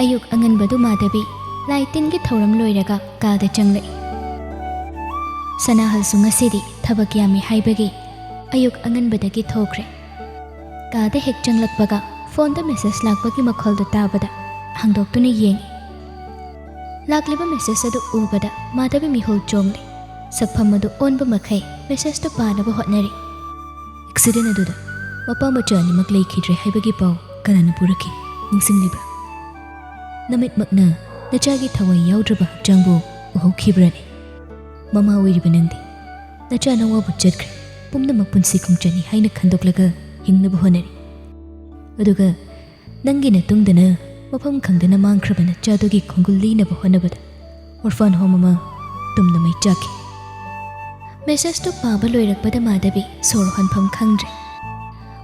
ꯑꯌꯨꯛ ꯑꯉꯟꯕꯗꯨ ꯃꯥꯙꯕꯤ ꯂꯥꯏ ꯇꯤꯟꯒꯤ ꯊꯧꯔꯝ ꯂꯣꯏꯔꯒ ꯀꯥꯗ ꯆꯪꯂꯛꯏ꯫ ꯁꯅꯥꯍꯜꯁꯨ ꯉꯁꯤꯗꯤ ꯊꯕꯛ ꯌꯥꯝꯃꯤ ꯍꯥꯏꯕꯒꯤ ꯑꯌꯨꯛ ꯑꯉꯟꯕꯗꯒꯤ ꯊꯣꯛꯈ꯭ꯔꯦ꯫ ꯀꯥꯗ ꯍꯦꯛ ꯆꯪꯂꯛꯄꯒ ꯐꯣꯟꯗ ꯃꯦꯁꯦꯖ ꯂꯥꯛꯄꯒꯤ ꯃꯈꯣꯜꯗꯨ ꯇꯥꯕꯗ ꯍꯥꯡꯗꯣꯛꯇꯨꯅ ꯌꯦꯡꯉꯤ꯫ ꯂꯥꯛꯂꯤꯕ ꯃꯦꯁꯦꯖ ꯑꯗꯨ ꯎꯕꯗ ꯃꯥꯙꯕꯤ ꯃꯤꯍꯨꯜ ꯆꯣꯡꯂꯤ꯫ ꯁꯛꯐꯝ ꯑꯗꯨ ꯑꯣꯟꯕ ꯃꯈꯩ ꯃꯦꯁꯦꯖꯇꯨ ꯄꯥꯅꯕ ꯍꯣꯠꯅꯔꯤ꯫ ꯑꯦꯛꯁꯤꯗꯦꯟ ꯑꯗꯨꯗ ꯃꯄꯥ ꯃꯆꯥ ꯑꯅꯤꯃꯛ ꯂꯩꯈꯤꯗ꯭ꯔꯦ ꯍꯥꯏꯕꯒꯤ ꯄꯥꯎ ꯀꯅꯥꯅ ꯄꯨꯔꯛꯈꯤ ꯅꯤꯡꯁꯤꯡꯂꯤꯕ꯭ꯔꯥ? ꯅꯃꯤꯠꯃꯛꯅ ꯅꯆꯥꯒꯤ ꯊꯋꯥꯏ ꯌꯥꯎꯗ꯭ꯔꯕ ꯍꯛꯆꯥꯡꯕꯨ ꯎꯍꯧꯈꯤꯕ꯭ꯔꯥꯅꯤ? ꯃꯃꯥ ꯑꯣꯏꯔꯤꯕ ꯅꯪꯗꯤ ꯅꯆꯥ ꯅꯋꯥꯕꯨ ꯆꯠꯈ꯭ꯔꯦ ꯄꯨꯝꯅꯃꯛ ꯄꯨꯟꯁꯤ ꯈꯣꯡꯆꯠꯅꯤ ꯍꯥꯏꯅ ꯈꯟꯗꯣꯛꯂꯒ ꯍꯤꯡꯅꯕ ꯍꯣꯠꯅꯔꯤ꯫ ꯑꯗꯨꯒ ꯅꯪꯒꯤ ꯅꯇꯨꯡꯗꯅ ꯃꯐꯝ ꯈꯪꯗꯅ ꯃꯥꯡꯈ꯭ꯔꯕ ꯅꯆꯥꯗꯨꯒꯤ ꯈꯣꯡꯒꯨꯜ ꯂꯤꯅꯕ ꯍꯣꯠꯅꯕꯗ ꯑꯣꯔꯐꯥꯟ ꯍꯣꯝ ꯑꯃ ꯇꯨꯝꯅ ꯃꯩ ꯆꯥꯛꯈꯤ꯫ ꯃꯦꯁꯦꯖꯇꯨ ꯄꯥꯕ ꯂꯣꯏꯔꯛꯄꯗ ꯃꯥꯙꯕꯤ ꯁꯣꯔ ꯍꯣꯟꯐꯝ ꯈꯪꯗ꯭ꯔꯦ꯫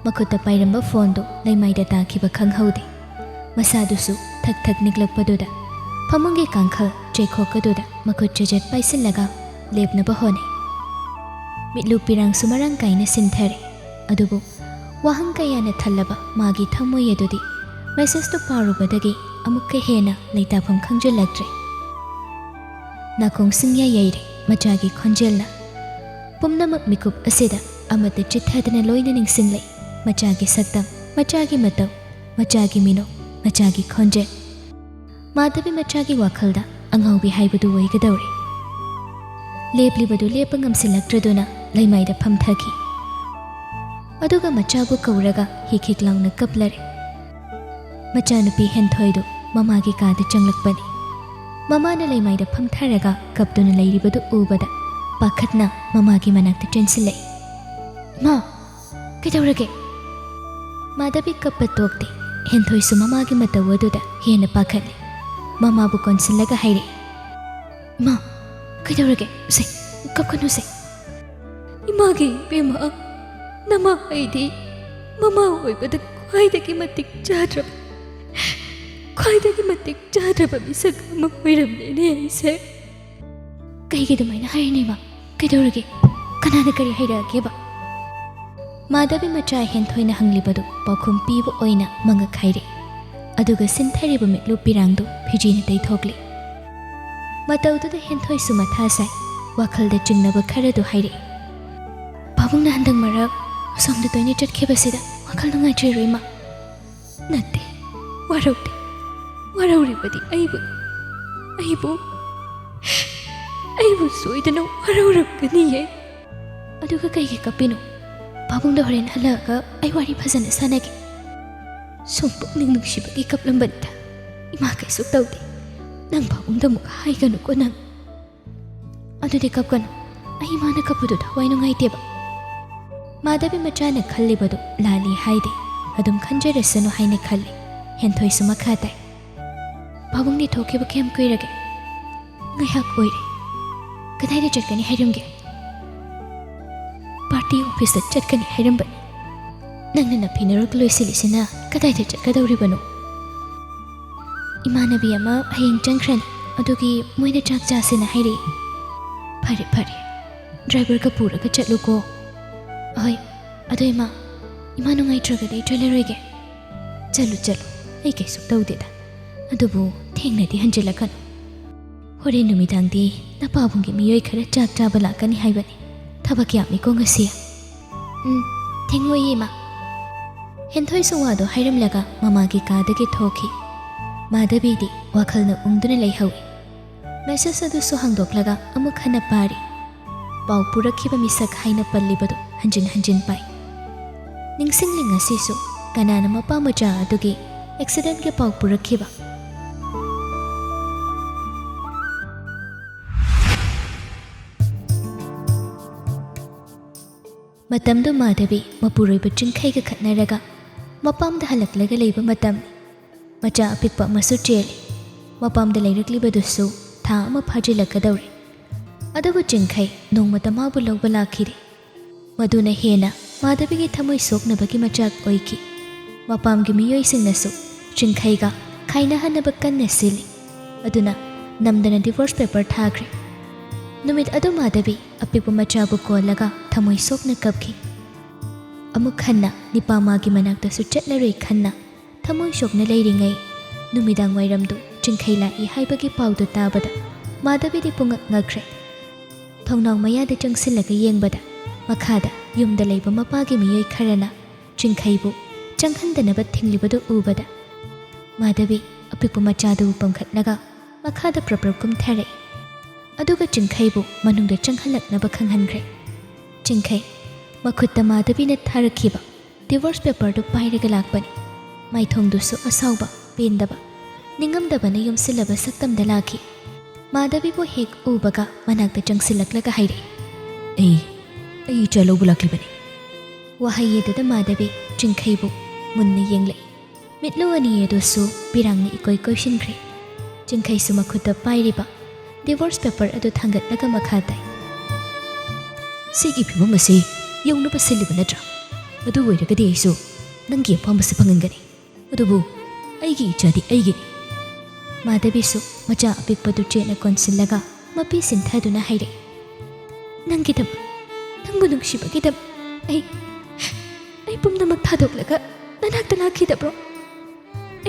ꯃꯈꯨꯠꯇ ꯄꯥꯏꯔꯝꯕ ꯐꯣꯟꯗꯨ ꯂꯩꯃꯥꯏꯗ ꯇꯥꯈꯤꯕ ꯈꯪꯍꯧꯗꯦ꯫ ꯃꯁꯥꯗꯨꯁꯨ ꯊꯛ ꯊꯛ ꯅꯤꯛꯂꯛꯄꯗꯨꯗ ꯐꯃꯨꯡꯒꯤ ꯀꯥꯡꯈꯜ ꯆꯩꯈꯣꯛꯀꯗꯨꯗ ꯃꯈꯨꯠ ꯆꯦꯖꯦꯠ ꯄꯥꯏꯁꯤꯜꯂꯒ ꯂꯦꯞꯅꯕ ꯍꯣꯠꯅꯩ꯫ ꯃꯤꯠꯂꯨ ꯄꯤꯔꯥꯡꯁꯨ ꯃꯔꯥꯡ ꯀꯥꯏꯅ ꯁꯤꯟꯊꯔꯦ꯫ ꯑꯗꯨꯕꯨ ꯋꯥꯍꯪ ꯀꯌꯥꯅ ꯊꯜꯂꯕ ꯃꯥꯒꯤ ꯊꯝꯃꯣꯏ ꯑꯗꯨꯗꯤ ꯃꯦꯁꯦꯖꯇꯨ ꯄꯥꯔꯨꯕꯗꯒꯤ ꯑꯃꯨꯛꯀ ꯍꯦꯟꯅ ꯂꯩꯇꯥꯐꯝ ꯈꯪꯖꯤꯜꯂꯛꯇ꯭ꯔꯦ꯫ ꯅꯥꯀꯣꯡ ꯁꯤꯡꯌꯥ ꯌꯩꯔꯦ ꯃꯆꯥꯒꯤ ꯈꯣꯟꯖꯦꯜꯅ꯫ ꯄꯨꯝꯅꯃꯛ ꯃꯤꯀꯨꯞ ꯑꯁꯤꯗ ꯑꯃꯠꯇ ꯆꯤꯠꯊꯗꯅ ꯂꯣꯏꯅ ꯅꯤꯡꯁꯤꯡꯂꯛꯏ ꯃꯆꯥꯒꯤ ꯁꯛꯇꯝ, ꯃꯆꯥꯒꯤ ꯃꯇꯧ, ꯃꯆꯥꯒꯤ ꯃꯤꯅꯣꯛ, ꯃꯆꯥꯒꯤ ꯈꯣꯟꯖꯦꯜ꯫ ꯃꯥꯙꯕꯤ ꯃꯆꯥꯒꯤ ꯋꯥꯈꯜꯗ ꯑꯉꯥꯎꯕꯤ ꯍꯥꯏꯕꯗꯨ ꯑꯣꯏꯒꯗꯧꯔꯦ꯫ ꯂꯦꯞꯂꯤꯕꯗꯨ ꯂꯦꯞꯄ ꯉꯝꯁꯤꯜꯂꯛꯇ꯭ꯔꯗꯨꯅ ꯂꯩꯃꯥꯏꯗ ꯐꯝꯊꯈꯤ꯫ ꯑꯗꯨꯒ ꯃꯆꯥꯕꯨ ꯀꯧꯔꯒ ꯍꯤꯛ ꯍꯤꯛ ꯂꯥꯎꯅ ꯀꯞꯂꯔꯦ꯫ ꯃꯆꯥꯅꯨꯄꯤ ꯍꯦꯟꯊꯣꯏꯗꯨ ꯃꯃꯥꯒꯤ ꯀꯥꯗ ꯆꯪꯂꯛꯄꯅꯤ꯫ ꯃꯃꯥꯅ ꯂꯩꯃꯥꯏꯗ ꯐꯝꯊꯔꯒ ꯀꯞꯇꯨꯅ ꯂꯩꯔꯤꯕꯗꯨ ꯎꯕꯗ ꯄꯥꯈꯠꯅ ꯃꯃꯥꯒꯤ ꯃꯅꯥꯛꯇ ꯆꯦꯟꯁꯤꯜꯂꯛꯏ꯫ ꯃꯥ ꯀꯩꯗꯧꯔꯒꯦ? ꯃꯥꯙꯕꯤ ꯀꯞꯄ ꯇꯣꯛꯇꯦ꯫ ꯍꯦꯟꯊꯣꯏꯁꯨ ꯃꯃꯥꯒꯤ ꯃꯇꯧ ꯑꯗꯨꯗ ꯍꯦꯟꯅ ꯄꯥꯈꯠꯂꯦ꯫ ꯃꯃꯥꯕꯨ ꯀꯣꯟꯁꯤꯜꯂꯒ ꯍꯥꯏꯔꯛꯏ, ꯏꯃꯥ ꯀꯩꯗꯧꯔꯒꯦ? ꯁꯦ ꯀꯞꯀꯅꯨꯁꯦ꯫ ꯏꯃꯥꯒꯤ ꯏꯕꯦꯝꯃ, ꯅꯃꯥ ꯑꯩꯗꯤ ꯃꯃꯥ ꯑꯣꯏꯕꯗ ꯈ꯭ꯋꯥꯏꯗꯒꯤ ꯃꯇꯤꯛ ꯆꯥꯗ꯭ꯔꯕ ꯃꯤꯁꯛ ꯑꯃ ꯑꯣꯏꯔꯝꯂꯦꯅꯦ ꯑꯩꯁꯦ꯫ ꯀꯩꯒꯤ ꯑꯗꯨꯃꯥꯏꯅ ꯍꯥꯏꯔꯤꯅꯦꯕ? ꯀꯩꯗꯧꯔꯒꯦ? ꯀꯅꯥꯅ ꯀꯔꯤ ꯍꯥꯏꯔꯛꯑꯒꯦꯕ? ꯃꯥꯙꯕꯤ ꯃꯆꯥ ꯍꯦꯟꯊꯣꯏꯅ ꯍꯪꯂꯤꯕꯗꯨ ꯄꯥꯎꯈꯨꯝ ꯄꯤꯕ ꯑꯣꯏꯅ ꯃꯉꯛ ꯍꯥꯏꯔꯛꯏ꯫ ꯑꯗꯨꯒ ꯁꯤꯟꯊꯔꯤꯕ ꯃꯤꯠꯂꯨ ꯄꯤꯔꯥꯡꯗꯨ ꯐꯤꯖꯤꯅ ꯇꯩꯊꯣꯛꯂꯤ꯫ ꯃꯇꯧꯗꯨꯗ ꯍꯦꯟꯊꯣꯏꯁꯨ ꯃꯊꯥ ꯁꯥꯏ꯫ ꯋꯥꯈꯜꯗ ꯆꯤꯡꯅꯕ ꯈꯔꯗꯨ ꯍꯥꯏꯔꯛꯏ꯫ ꯄꯥꯕꯨꯡꯅ ꯍꯟꯗꯛ ꯃꯔꯛ ꯑꯁꯣꯝꯗ ꯇꯣꯏꯅ ꯆꯠꯈꯤꯕꯁꯤꯗ ꯋꯥꯈꯜ ꯅꯨꯡꯉꯥꯏꯇ꯭ꯔꯤꯔꯣ ꯏꯃꯥ? ꯅꯠꯇꯦ, ꯋꯥꯔꯧꯗꯦ꯫ ꯋꯥꯔꯧꯔꯤꯕꯗꯤ ꯑꯩꯕꯨ ꯁꯣꯏꯗꯅ ꯋꯥꯔꯧꯔꯝꯒꯅꯤꯌꯦ꯫ ꯑꯗꯨꯒ ꯀꯩꯒꯤ ꯀꯞꯄꯤꯅꯣ? ꯄꯥꯕꯨꯡꯗ ꯍꯣꯔꯦꯟ ꯍꯜꯂꯛꯑꯒ ꯑꯩ ꯋꯥꯔꯤ ꯐꯖꯅ ꯁꯥꯟꯅꯒꯦ꯫ ꯁꯨꯝ ꯄꯨꯛꯅꯤꯡ ꯅꯨꯡꯁꯤꯕꯒꯤ ꯀꯞꯂꯝꯕꯅꯤꯗ ꯏꯃꯥ, ꯀꯩꯁꯨ ꯇꯧꯗꯦ꯫ ꯅꯪ ꯄꯥꯕꯨꯡꯗ ꯑꯃꯨꯛ ꯍꯥꯏꯒꯅꯨꯀꯣ ꯅꯪ꯫ ꯑꯗꯨꯗꯤ ꯀꯞꯀꯅꯨ, ꯑꯩ ꯏꯃꯥꯅ ꯀꯞꯄꯗꯨ ꯊꯋꯥꯏ ꯅꯨꯡꯉꯥꯏꯇꯦꯕ꯫ ꯃꯥꯙꯕꯤ ꯃꯆꯥꯅ ꯈꯜꯂꯤꯕꯗꯨ ꯂꯥꯜꯂꯤ ꯍꯥꯏꯗꯦ꯫ ꯑꯗꯨꯝ ꯈꯟꯖꯔꯁꯅꯨ ꯍꯥꯏꯅ ꯈꯜꯂꯤ꯫ ꯍꯦꯟꯊꯣꯏꯁꯨ ꯃꯈꯥ ꯇꯥꯏ꯫ ꯄꯥꯕꯨꯡꯗꯤ ꯊꯣꯛꯈꯤꯕ ꯀꯌꯥꯝ ꯀꯨꯏꯔꯒꯦ? ꯉꯥꯏꯍꯥꯛ ꯑꯣꯏꯔꯦ꯫ ꯀꯗꯥꯏꯗ ꯆꯠꯀꯅꯤ ꯍꯥꯏꯔꯝꯒꯦ? ꯄꯥꯔꯇꯤ ꯑꯣꯐꯤꯁꯇ ꯆꯠꯀꯅꯤ ꯍꯥꯏꯔꯝꯕꯅꯤ꯫ ꯅꯪꯅ ꯅꯐꯤꯅꯔꯒ ꯂꯣꯏꯁꯤꯜꯂꯤꯁꯤꯅ ꯀꯗꯥꯏꯗ ꯆꯠꯀꯗꯧꯔꯤꯕꯅꯣ? ꯏꯃꯥꯟꯅꯕꯤ ꯑꯃ ꯍꯌꯦꯡ ꯆꯪꯈ꯭ꯔꯅꯤ, ꯑꯗꯨꯒꯤ ꯃꯣꯏꯅ ꯆꯥꯛ ꯆꯥꯁꯦꯅ ꯍꯥꯏꯔꯛꯏ꯫ ꯐꯔꯦ ꯐꯔꯦ, ꯗ꯭ꯔꯥꯏꯚꯔꯒ ꯄꯨꯔꯒ ꯆꯠꯂꯨꯀꯣ꯫ ꯑꯍꯣꯏ, ꯑꯗꯣ ꯏꯃꯥ ꯅꯨꯡꯉꯥꯏꯇ꯭ꯔꯒꯗꯤ ꯑꯩ ꯆꯠꯂꯔꯣꯏꯒꯦ꯫ ꯆꯠꯂꯨ, ꯑꯩ ꯀꯩꯁꯨ ꯇꯧꯗꯦꯗ꯫ ꯑꯗꯨꯕꯨ ꯊꯦꯡꯅꯗꯤ ꯍꯟꯖꯤꯜꯂꯛꯀꯅꯨ꯫ ꯍꯣꯔꯦꯟ ꯅꯨꯃꯤꯗꯥꯡꯗꯤ ꯅꯄꯥꯕꯨꯡꯒꯤ ꯃꯤꯑꯣꯏ ꯈꯔ ꯆꯥꯛ ꯆꯥꯕ ꯂꯥꯛꯀꯅꯤ ꯍꯥꯏꯕꯅꯤ꯫ ꯊꯕꯛ ꯌꯥꯝꯃꯤꯀꯣ ꯉꯁꯤ꯫ ꯊꯦꯡꯉꯣꯏꯌꯦ ꯏꯃꯥ꯫ ꯍꯦꯟꯊꯣꯏꯁꯨ ꯋꯥꯗꯣ ꯍꯥꯏꯔꯝꯂꯒ ꯃꯃꯥꯒꯤ ꯀꯥꯗꯒꯤ ꯊꯣꯛꯈꯤ꯫ ꯃꯥꯙꯕꯤꯗꯤ ꯋꯥꯈꯜꯅ ꯎꯪꯗꯨꯅ ꯂꯩꯍꯧꯏ꯫ ꯃꯦꯁꯦꯖ ꯑꯗꯨꯁꯨ ꯍꯥꯡꯗꯣꯛꯂꯒ ꯑꯃꯨꯛ ꯍꯟꯅ ꯄꯥꯔꯤ꯫ ꯄꯥꯎ ꯄꯨꯔꯛꯈꯤꯕ ꯃꯤꯁꯛ ꯍꯥꯏꯅ ꯄꯜꯂꯤꯕꯗꯨ ꯍꯟꯖꯤꯟ ꯍꯟꯖꯤꯟ ꯄꯥꯏ꯫ ꯅꯤꯡꯁꯤꯡꯂꯤ ꯉꯁꯤꯁꯨ ꯀꯅꯥꯅ ꯃꯄꯥ ꯃꯆꯥ ꯑꯗꯨꯒꯤ ꯑꯦꯛꯁꯤꯗꯦꯟꯒꯤ ꯄꯥꯎ ꯄꯨꯔꯛꯈꯤꯕ? ꯃꯇꯝꯗꯨ ꯃꯥꯙꯕꯤ ꯃꯄꯨꯔꯣꯏꯕ ꯆꯤꯡꯈꯩꯒ ꯈꯠꯅꯔꯒ ꯃꯄꯥꯝꯗ ꯍꯜꯂꯛꯂꯒ ꯂꯩꯕ ꯃꯇꯝꯅꯤ꯫ ꯃꯆꯥ ꯑꯄꯤꯛꯄ ꯑꯃꯁꯨ ꯆꯦꯜꯂꯤ꯫ ꯃꯄꯥꯝꯗ ꯂꯩꯔꯛꯂꯤꯕꯗꯨꯁꯨ ꯊꯥ ꯑꯃ ꯐꯥꯖꯤꯜꯂꯛꯀꯗꯧꯔꯦ꯫ ꯑꯗꯨꯕꯨ ꯆꯤꯡꯈꯩ ꯅꯣꯡꯃꯇ ꯃꯥꯕꯨ ꯂꯧꯕ ꯂꯥꯛꯈꯤꯗꯦ꯫ ꯃꯗꯨꯅ ꯍꯦꯟꯅ ꯃꯥꯙꯕꯤꯒꯤ ꯊꯃꯣꯏ ꯁꯣꯛꯅꯕꯒꯤ ꯃꯆꯥꯛ ꯑꯣꯏꯈꯤ꯫ ꯃꯄꯥꯝꯒꯤ ꯃꯤꯑꯣꯏꯁꯤꯡꯅꯁꯨ ꯆꯤꯡꯈꯩꯒ ꯈꯥꯏꯅꯍꯟꯅꯕ ꯀꯟꯅ ꯁꯤꯜꯂꯤ꯫ ꯑꯗꯨꯅ ꯅꯝꯗꯅ ꯗꯤꯚꯣꯔꯁ ꯄꯦꯄꯔ ꯊꯥꯈ꯭ꯔꯦ꯫ ꯅꯨꯃꯤꯠ ꯑꯗꯨ ꯃꯥꯙꯕꯤ ꯑꯄꯤꯛꯄ ꯃꯆꯥꯕꯨ ꯀꯣꯜꯂꯒ ꯊꯃꯣꯏ ꯁꯣꯛꯅ ꯀꯞꯈꯤ꯫ ꯑꯃꯨꯛ ꯍꯟꯅ ꯅꯤꯄꯥꯃꯥꯒꯤ ꯃꯅꯥꯛꯇꯁꯨ ꯆꯠꯂꯔꯣꯏ ꯈꯟꯅ ꯊꯃꯣꯏ ꯁꯣꯛꯅ ꯂꯩꯔꯤꯉꯩ नुमिदांग वाइरमदु चिंखै लाइ हाइबगी पाउदु ताबदा माधबीदी पुंगक ngakre थोंनाव मयादा चंगसिलगा येंगबदा मखादा युमदा लैबा मपागी मियोय खरना चिंखैबु चंगहंदनबा थिंगलिबदु उबदा माधबी अपिकपु मचादु पंखतलगा मखादा प्रप्रब कुमथरे अदुगा चिंखैबु मनुंगदा चंगहलकनबा खंगहनग्रे चिंखै मखुत्ता माधबीना थारखिबा डिवोर्स पेपर दु पाइरगा लाकबनी माइथोंदुसु असाउबा पेंदबा निंगमदबना युमसिलबा सक्तमदा लाखि माधबीबु हेक उबगा मनाक्ता चंगसिलकलगा हाइरे ऐ चलोबु लाक्लिबनी वहायेददा माधबी चिंखैबु मुन्ना येंगले मिटलु अनियेदुसु बिरांगना इकोय कोइसिनग्रे चिंखैसु मखुत्ता पाइरिबा डिवोर्स पेपर अदु थांगतलगा मखाताय सिगी फिबम असे यौनबा सिलिबा नत्रा अदु ओइरगदि आइसु नंगी अपामबसे फंगनगनी अदुबु अइगी इचादी अइगिनी माधबीसु मचा अपिकपदु चेना कोनसिलगा मपी सिंथादुना हाइरे नंगिदम नंगु नुंगसिबगिदम ऐ पुमनमक थादोक्लगा ननाक्ता लाखिदब्रो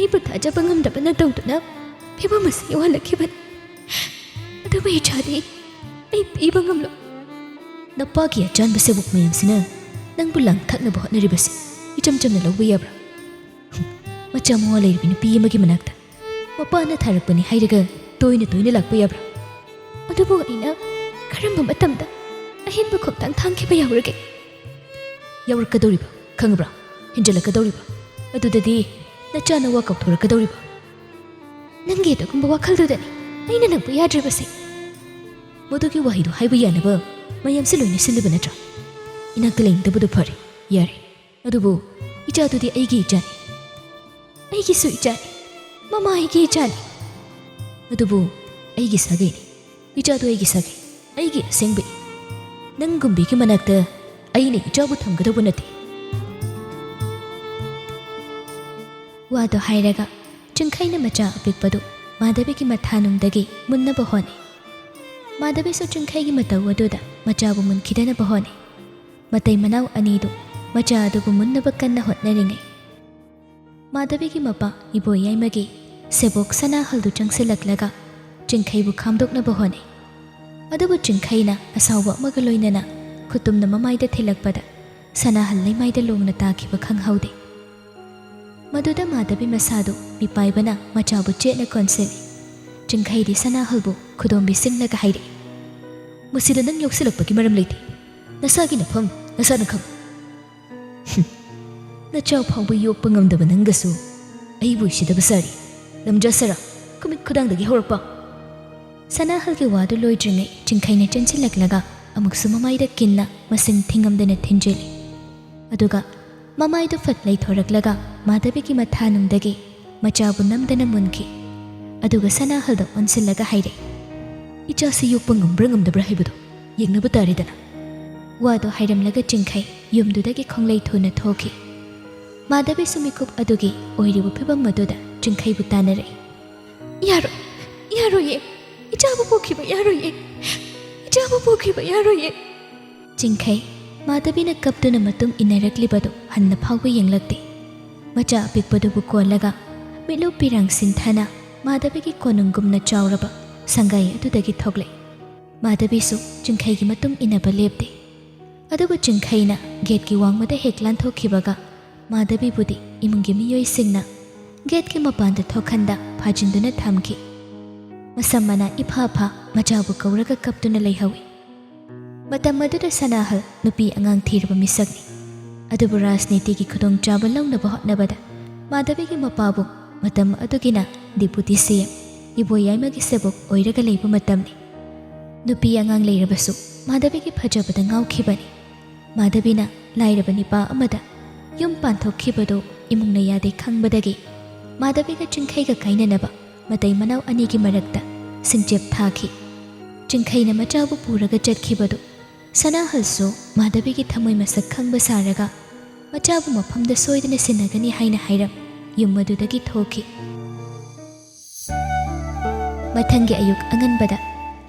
ऐबु थाजबा ngamdabana तौदुना फिबम असे यौहलखिबन अदुबु इचादी ऐ पीबा ngamलो नपागी अचानबसे बुक मयमसिना नंगबु लांगथाकनबा होटनरिबसे इचम चमना लौबा याब्रा मचा मवा लैरबि नुपी अमगी मनाक्ता मपाना थारकपनि हाइरगा तोयना तोयना लाकपा याब्रा अदुबु अइना खरंबा मतमदा अहिनबा खोक्तांग थांखिबा यावरगे यावरकदौरिबा खंगब्रा हिंजलकदौरिबा अदुददि नचाना वा कौथोरकदौरिबा नंगे दगुंबा वाखलदुदनि अइना नंबु याद्रिबसे मदुगी वाहिदु हाइबा यानबा मयमसे लोइना सिलिबा नत्रा इनाक्ता लेंगदबदु फरे यारे अदुबु इचादुदि अइगी इचानि अइगिसु इचानि ममा अइगी इचानि अदुबु अइगी सागैनि इचादु अइगी सागै अइगी असेंगबि नंगुंबिगी मनाक्ता अइना इचाबु थमगदबु नते वादो हाइरगा चिंखैना मचा अपिकपदु माधबीगी मथानुंगदगी मुन्नबा होने माधबीसु चिंखैगी मतौ अदुदा मचाबु मुनखिदनबा होने मतै मनाव अनीदु मचा अदुबु मुन्नबा कन्ना होटनरिङै माधबीगी मपा इबो याइमगी सेबोक सनाहलदु चंगसिलकलगा चिंखैबु खामदोकनबा होने अदुबु चिंखैना असाउबा अमगा लोइनना खुतुमना ममाइदा थिलकपदा सनाहल लैमाइदा लोंगना ताखिबा खंगहौदे मदुदा माधबी मसादु मिपाइबना मचाबु चेना कोनसिली चिंखैदी सनाहलबु खुदोंबि सिंगलगा हाइरे मुसिदा नंग योक्सिलकपगी मरम लेते नसागी नफम नसाना खम नचाव फाउबा योक्पा ngamdaba नंगसु अइबु इसिदबा सारी लमजासरा कुमित खुदांगदगी हौरकपा सनाहलगी वादु लोइद्रिङै चिंखैना चंसिलकलगा अमुकसु ममाइदा किन्ना मसिन थिंगमदना थिंजेली अदुगा ममाइदु फट लैथोरकलगा माधबीगी मथानुंगदगी मचाबु नमदना मुनखि अदुगा सनाहलदा ओनसिलगा हाइरे इचासे योक्पा ngamब्रा ngamdabra हाइबदु येंगनबा तारेदना वादो हाइरमलगा चिंखै युमदुदगी खोंग्लै थुना थोखि माधबी सुमिकुप अदुगी ओइरिबु फिबम मदुदा चिंखैबु तानरे यारोये इचाबु पोखिबा यारोये इचाबु पोखिबा यारोये चिंखै माधबीना कपदुना मतुम इनरकलिबदु हन्ना फाउबा येंगलक्ते मचा अपिकपदुबु कोलगा मिलु पिरांग सिंथाना माधबीगी कोनुंगुमना चाउरबा संगाई अदुदगी थोगले माधबीसु चिंखैगी मतुम इनबा लेपते अदुबु चिंखैना गेटकी वांगमदा हेक्लान थोखिबगा माधबीबुदी इमुंगी मियोइसिंगना गेटकी मपानदा थोखंदा फाजिंदुना थामखि मसम्मना इफाफा मचाबु कौरगा कपदुना लैहौइ मतम मदुदा सनाहल नुपी अंगांग थीरबा मिसकनि अदुबु राजनीतिगी खुदोंग चाबा लौनबा होटनबदा माधबीगी मपाबु मतम अदुगिना डिप्यूटी सीएम इबोयाइमगी सेबोक ओइरगा लैबा मतमनि नुपी अंगांग लैरबसु माधबीगी फजबदा ngauखिबनि माधबीना लाइरबा निपा अमदा युम पांथोखिबदो इमुंगना यादे खंगबदगी माधबीगा चिंखैगा काइननबा मतै मनाव अनिगी मरक्ता सिंजेप थाखि चिंखैना मचाबु पुरगा चटखिबदो सनाहलसु माधबीगी थमोय मसक खंगबा सारगा मचाबु मफमदा सोइदना सिनगनी हाइना हाइरम युम मदुदगी थोखि मथंगी अयुक अंगनबदा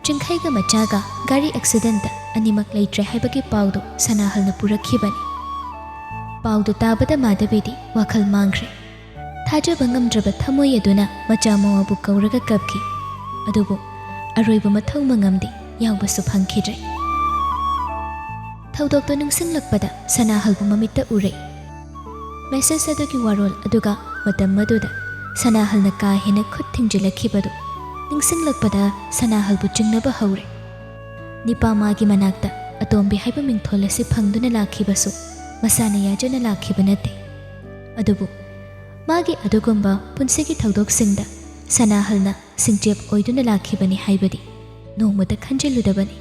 चिंखैगा मचागा गाड़ी एक्सीडेंट अनिमक लैत्रे हाइबगी पाउदो सनाहलना पुरखिबनी पाउदो ताबदा माधबीदी वाखल मांग्रे ꯊꯥꯖꯕ ꯉꯝꯗ꯭ꯔꯕ ꯊꯃꯣꯏ ꯑꯗꯨꯅ ꯃꯆꯥ ꯃꯋꯥꯕꯨ ꯀꯧꯔꯒ ꯀꯞꯈꯤ꯫ ꯑꯗꯨꯕꯨ ꯑꯔꯣꯏꯕ ꯃꯊꯧ ꯃꯉꯝꯗꯤ ꯌꯥꯎꯕꯁꯨ ꯐꯪꯈꯤꯗ꯭ꯔꯦ꯫ ꯊꯧꯗꯣꯛꯇꯨ ꯅꯤꯡꯁꯤꯡꯂꯛꯄꯗ ꯁꯅꯥꯍꯜꯕꯨ ꯃꯃꯤꯠꯇ ꯎꯔꯦ꯫ ꯃꯦꯁꯦꯖ ꯑꯗꯨꯒꯤ ꯋꯥꯔꯣꯜ ꯑꯗꯨꯒ ꯃꯇꯝ ꯑꯗꯨꯗ ꯁꯅꯥꯍꯜꯅ ꯀꯥ ꯍꯦꯟꯅ ꯈꯨꯠ ꯊꯤꯡꯖꯤꯜꯂꯛꯈꯤꯕꯗꯨ ꯅꯤꯡꯁꯤꯡꯂꯛꯄꯗ ꯁꯅꯥꯍꯜꯕꯨ ꯆꯤꯡꯅꯕ ꯍꯧꯔꯦ꯫ ꯅꯤꯄꯥ ꯃꯥꯒꯤ ꯃꯅꯥꯛꯇ ꯑꯇꯣꯝꯕꯤ ꯍꯥꯏꯕ ꯃꯤꯡꯊꯣꯜ ꯑꯁꯤ ꯐꯪꯗꯨꯅ ꯂꯥꯛꯈꯤꯕꯁꯨ ꯃꯁꯥꯅ ꯌꯥꯖꯅ ꯂꯥꯛꯈꯤꯕ ꯅꯠꯇꯦ꯫ ꯑꯗꯨꯕꯨ ꯃꯥꯒꯤ ꯑꯗꯨꯒꯨꯝꯕ ꯄꯨꯟꯁꯤꯒꯤ ꯊꯧꯗꯣꯛꯁꯤꯡꯗ ꯁꯅꯥꯍꯜꯅ ꯁꯤꯡꯆꯦꯞ ꯑꯣꯏꯗꯨꯅ ꯂꯥꯛꯈꯤꯕꯅꯤ ꯍꯥꯏꯕꯗꯤ ꯅꯣꯡꯃꯇ ꯈꯟꯖꯤꯜꯂꯨꯗꯕꯅꯤ꯫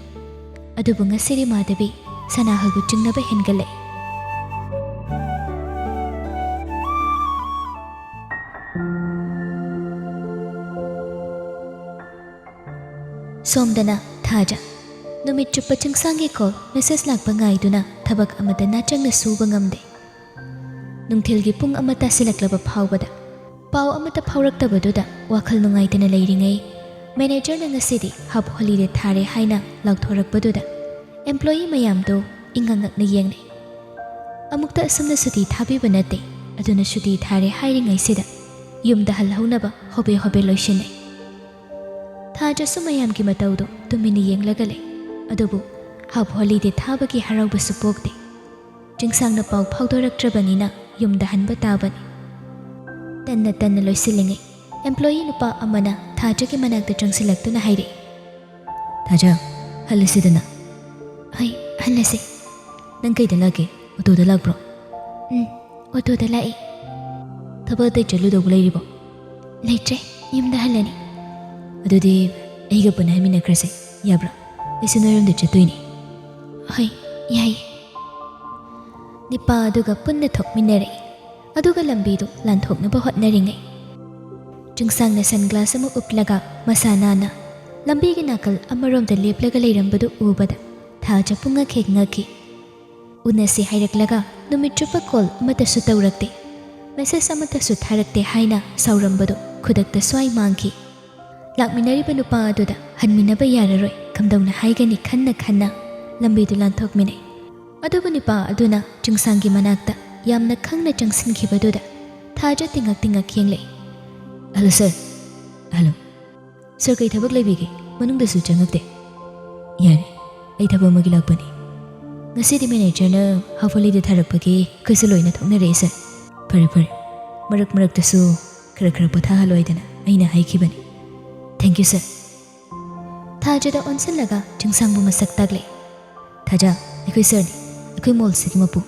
ꯑꯗꯨꯕꯨ ꯉꯁꯤꯗꯤ ꯃꯥꯙꯕꯤ ꯁꯅꯥꯍꯜꯕꯨ ꯆꯤꯡꯅꯕ ꯍꯦꯟꯒꯠꯂꯛꯏ꯫ ꯁꯣꯝꯗꯅ ꯊꯥꯖ ꯅꯨꯃꯤꯠ ꯆꯨꯞꯄ ꯆꯤꯡꯁꯥꯡꯒꯤ ꯀꯣꯜ ꯃꯦꯁꯦꯖ ꯂꯥꯛꯄ ꯉꯥꯏꯗꯨꯅ ꯊꯕꯛ ꯑꯃꯗ ꯅꯥꯆꯪꯅ ꯁꯨꯕ ꯉꯝꯗꯦ꯫ ꯅꯨꯡꯊꯤꯜꯒꯤ ꯄꯨꯡ 1 ꯇꯥꯁꯤꯜꯂꯛꯂꯕ ꯐꯥꯎꯕꯗ ꯄꯥꯎ ꯑꯃꯠꯇ ꯐꯥꯎꯔꯛꯇꯕꯗꯨꯗ ꯋꯥꯈꯜ ꯅꯨꯡꯉꯥꯏꯇꯅ ꯂꯩꯔꯤꯉꯩ ꯃꯦꯅꯦꯖꯔꯅ ꯉꯁꯤꯗꯤ ꯍꯥꯞ ꯍꯣꯂꯤꯗꯦ ꯊꯥꯔꯦ ꯍꯥꯏꯅ ꯂꯥꯎꯊꯣꯔꯛꯄꯗꯨꯗ ꯑꯦꯝꯄ꯭ꯂꯣꯌꯤ ꯃꯌꯥꯝꯗꯨ ꯏꯪꯉꯛꯅ ꯌꯦꯡꯅꯩ꯫ ꯑꯃꯨꯛꯇ ꯑꯁꯨꯝꯅ ꯁꯨꯇꯤ ꯊꯥꯕꯤꯕ ꯅꯠꯇꯦ꯫ ꯑꯗꯨꯅ ꯁꯨꯇꯤ ꯊꯥꯔꯦ ꯍꯥꯏꯔꯤꯉꯩꯁꯤꯗ ꯌꯨꯝꯗ ꯍꯜꯍꯧꯅꯕ ꯍꯣꯕꯦ ꯍꯣꯕꯦ ꯂꯣꯏꯁꯤꯟꯅꯩ꯫ ꯊꯥꯖꯁꯨ ꯃꯌꯥꯝꯒꯤ ꯃꯇꯧꯗꯨ ꯇꯨꯃꯤꯟꯅ ꯌꯦꯡꯂꯒ ꯂꯩ꯫ ꯑꯗꯨꯕꯨ ꯍꯥꯞ ꯍꯣꯂꯤꯗꯦ ꯊꯥꯕꯒꯤ ꯍꯔꯥꯎꯕꯁꯨ ꯄꯣꯛꯇꯦ꯫ ꯆꯤꯡꯁꯥꯡꯅ ꯄꯥꯎ ꯐꯥꯎꯗꯣꯔꯛꯇ꯭ꯔꯕꯅꯤꯅ ꯌꯨꯝꯗ ꯍꯟꯕ ꯇꯥꯕꯅꯤ꯫ ꯇꯟꯅ ꯇꯟꯅ ꯂꯣꯏꯁꯤꯜꯂꯤꯉꯩ ꯑꯦꯝꯄ꯭ꯂꯣꯌꯤ ꯅꯨꯄꯥ ꯑꯃꯅ ꯊꯥꯖꯒꯤ ꯃꯅꯥꯛꯇ ꯆꯪꯁꯤꯜꯂꯛꯇꯨꯅ ꯍꯥꯏꯔꯛꯏ, "ꯊꯥꯖ, ꯍꯜꯂꯁꯤꯗꯅ." "ꯍꯣꯏ, ꯍꯜꯂꯁꯤ." "ꯅꯪ ꯀꯩꯗ ꯂꯥꯛꯀꯦ? ꯑꯣꯇꯣꯗ ꯂꯥꯛꯄ꯭ꯔꯣ?" "ꯑꯣꯇꯣꯗ ꯂꯥꯛꯏ." "ꯊꯕꯛ ꯑꯇꯩ ꯆꯠꯂꯨꯗꯧꯕ ꯂꯩꯔꯤꯕꯣ?" "ꯂꯩꯇ꯭ꯔꯦ, ꯌꯨꯝꯗ ꯍꯜꯂꯅꯤ." "ꯑꯗꯨꯗꯤ ꯑꯩꯒ ꯄꯨꯟꯅ ꯍꯟꯃꯤꯟꯅꯈ꯭ꯔꯁꯦ, ꯌꯥꯕ꯭ꯔꯥ? ꯑꯩꯁꯨ ꯅꯣꯏꯔꯣꯝꯗ ꯆꯠꯇꯣꯏꯅꯤ." "ꯍꯣꯏ, ꯌꯥꯏꯌꯦ." ꯅꯤꯄꯥ ꯑꯗꯨꯒ ꯄꯨꯟꯅ ꯊꯣꯛꯃꯤꯟꯅꯔꯛꯏ꯫ ꯑꯗꯨꯒ ꯂꯝꯕꯤꯗꯨ ꯂꯥꯟꯊꯣꯛꯅꯕ ꯍꯣꯠꯅꯔꯤꯉꯩ ꯆꯤꯡꯁꯥꯡꯅ ꯁꯟꯒ꯭ꯂꯥꯁ ꯑꯃ ꯎꯞꯂꯒ ꯃꯁꯥ ꯅꯥꯟꯅ ꯂꯝꯕꯤꯒꯤ ꯅꯥꯀꯜ ꯑꯃꯔꯣꯝꯗ ꯂꯦꯞꯂꯒ ꯂꯩꯔꯝꯕꯗꯨ ꯎꯕꯗ ꯊꯥꯖ ꯄꯨꯡꯉꯛ ꯍꯦꯛ ꯉꯛꯈꯤ꯫ ꯎꯅꯁꯤ ꯍꯥꯏꯔꯛꯂꯒ ꯅꯨꯃꯤꯠ ꯆꯨꯞꯄ ꯀꯣꯜ ꯑꯃꯠꯇꯁꯨ ꯇꯧꯔꯛꯇꯦ, ꯃꯦꯁꯦꯖ ꯑꯃꯠꯇꯁꯨ ꯊꯥꯔꯛꯇꯦ ꯍꯥꯏꯅ ꯁꯥꯎꯔꯝꯕꯗꯨ ꯈꯨꯗꯛꯇ ꯁ꯭ꯋꯥꯏ ꯃꯥꯡꯈꯤ꯫ ꯂꯥꯛꯃꯤꯟꯅꯔꯤꯕ ꯅꯨꯄꯥ ꯑꯗꯨꯗ ꯍꯟꯃꯤꯟꯅꯕ ꯌꯥꯔꯔꯣꯏ ꯀꯝꯗꯧꯅ ꯍꯥꯏꯒꯅꯤ ꯈꯟꯅ ꯈꯟꯅ ꯂꯝꯕꯤꯗꯨ ꯂꯥꯟꯊꯣꯛꯃꯤꯟꯅꯩ꯫ ꯑꯗꯨꯕꯨ ꯅꯤꯄꯥ ꯑꯗꯨꯅ ꯆꯤꯡꯁꯥꯡꯒꯤ ꯃꯅꯥꯛꯇ ꯌꯥꯝꯅ ꯈꯪꯅ ꯆꯪꯁꯤꯟꯈꯤꯕꯗꯨꯗ ꯊꯥꯖ ꯇꯤꯡꯉꯛ ꯇꯤꯡꯉꯛ ꯌꯦꯡꯂꯛꯏ꯫ "Hello sir." "ꯍꯜꯂꯣ ꯁꯔ, ꯀꯩ ꯊꯕꯛ ꯂꯩꯕꯤꯒꯦ? ꯃꯅꯨꯡꯗꯁꯨ ꯆꯪꯉꯛꯇꯦ." "ꯌꯥꯔꯦ, ꯑꯩ ꯊꯕꯛ ꯑꯃꯒꯤ ꯂꯥꯛꯄꯅꯤ. ꯉꯁꯤꯗꯤ ꯃꯦꯅꯦꯖꯔꯅ ꯍꯥꯞ ꯍꯣꯂꯤꯗꯦ ꯊꯥꯔꯛꯄꯒꯤ ꯑꯩꯈꯣꯏꯁꯨ ꯂꯣꯏꯅ ꯊꯣꯛꯅꯔꯛꯑꯦ ꯁꯔ." "ꯐꯔꯦ ꯐꯔꯦ, ꯃꯔꯛ ꯃꯔꯛꯇꯁꯨ ꯈꯔ ꯈꯔ ꯄꯣꯊꯥꯍꯜꯂꯣ ꯍꯥꯏꯗꯅ ꯑꯩꯅ ꯍꯥꯏꯈꯤꯕꯅꯤ." "Thank you sir." ꯊꯥꯖꯗ ꯑꯣꯟꯁꯤꯜꯂꯒ ꯆꯤꯡꯁꯥꯡꯕꯨ ꯃꯁꯛ ꯇꯥꯛꯂꯛꯏ꯫ "ꯊꯥꯖ, ꯑꯩꯈꯣꯏ ꯁꯔꯅꯤ, ꯑꯩꯈꯣই ꯃꯣꯜꯁꯤꯒꯤ ꯃꯄꯨ."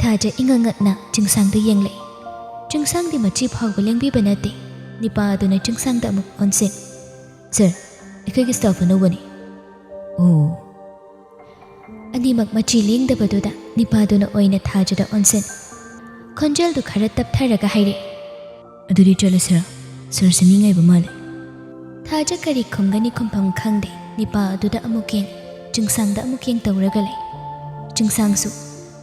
ꯊꯥꯖ ꯏꯉꯛꯉꯛꯅ ꯆꯤꯡꯁꯥꯡꯗ ꯌꯦꯡꯂꯛꯏ꯫ ꯆꯤꯡꯁꯥꯡꯗꯤ ꯃꯆꯤ ꯐꯥꯎꯕ ꯂꯦꯡꯕꯤꯕ ꯅꯠꯇꯦ꯫ ꯅꯤꯄꯥ ꯑꯗꯨꯅ ꯆꯤꯡꯁꯥꯡꯗ ꯑꯃꯨꯛ ꯑꯣꯟꯁꯤꯟ, "ꯁꯔ, ꯑꯩꯈꯣꯏꯒꯤ ꯁ꯭ꯇꯥꯐ ꯑꯅꯧꯕꯅꯤ." "ꯑꯣ." ꯑꯅꯤꯃꯛ ꯃꯆꯤ ꯂꯦꯡꯗꯕꯗꯨꯗ ꯅꯤꯄꯥꯗꯨꯅ ꯑꯣꯏꯅ ꯊꯥꯖꯗ ꯑꯣꯟꯁꯤꯟ ꯈꯣꯟꯖꯦꯜꯗꯨ ꯈꯔ ꯇꯞꯊꯔꯒ ꯍꯥꯏꯔꯛꯏ, "ꯑꯗꯨꯗꯤ ꯆꯠꯂꯁꯤꯔꯥ? ꯁꯔꯁꯤ ꯃꯤ ꯉꯥꯏꯕ ꯃꯥꯜꯂꯦ." ꯊꯥꯖ ꯀꯔꯤ ꯈꯨꯝꯒꯅꯤ ꯈꯨꯝꯐꯝ ꯈꯪꯗꯦ꯫ ꯅꯤꯄꯥ ꯑꯗꯨꯗ ꯑꯃꯨꯛ ꯌꯦꯡ, ꯆꯤꯡꯁꯥꯡꯗ ꯑꯃꯨꯛ ꯌꯦꯡ ꯇꯧꯔꯒ ꯂꯩ꯫ ꯆꯤꯡꯁꯥꯡꯁꯨ